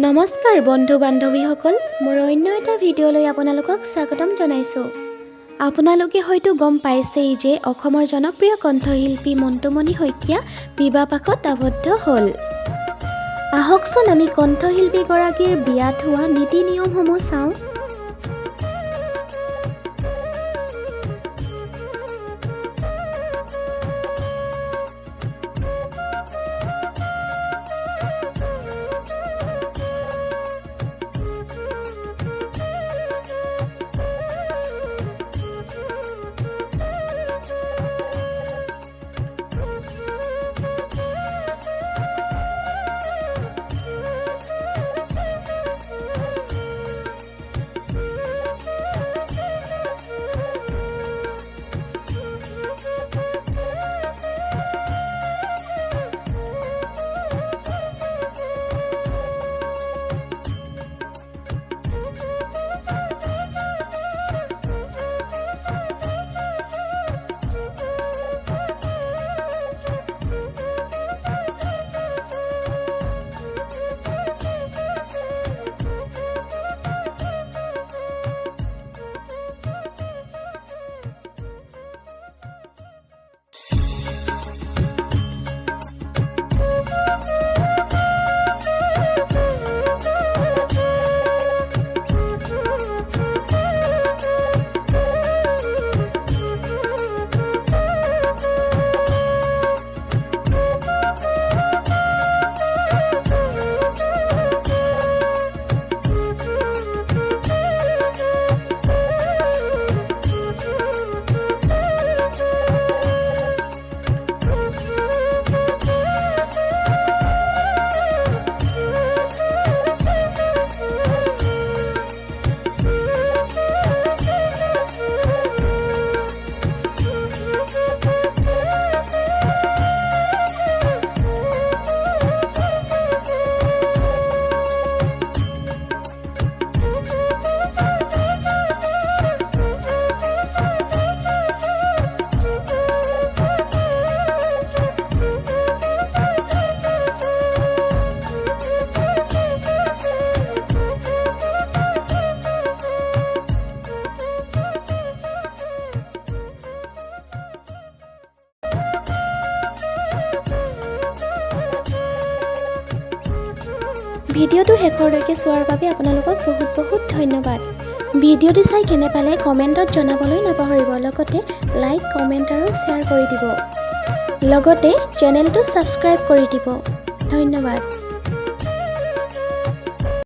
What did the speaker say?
নমস্কাৰ বন্ধু বান্ধৱীসকল, মোৰ অন্য এটা ভিডিঅ'লৈ আপোনালোকক স্বাগতম জনাইছোঁ। আপোনালোকে হয়তো গম পাইছেই যে অসমৰ জনপ্ৰিয় কণ্ঠশিল্পী montumoni সaikia বিবাহপাশত আবদ্ধ হ'ল। আহকচোন আমি কণ্ঠশিল্পীগৰাকীৰ বিয়াত হোৱা নীতি নিয়মসমূহ চাওঁ। ভিডিঅ'টো শেষলৈকে চোৱাৰ বাবে আপোনালোকক বহুত ধন্যবাদ। ভিডিঅ'টো চাই কেনে পালে কমেণ্টত জনাবলৈ নাপাহৰিব। লগতে লাইক, কমেণ্ট আৰু শ্বেয়াৰ কৰি দিব। লগতে চেনেলটো ছাবস্ক্ৰাইব কৰি দিব। ধন্যবাদ।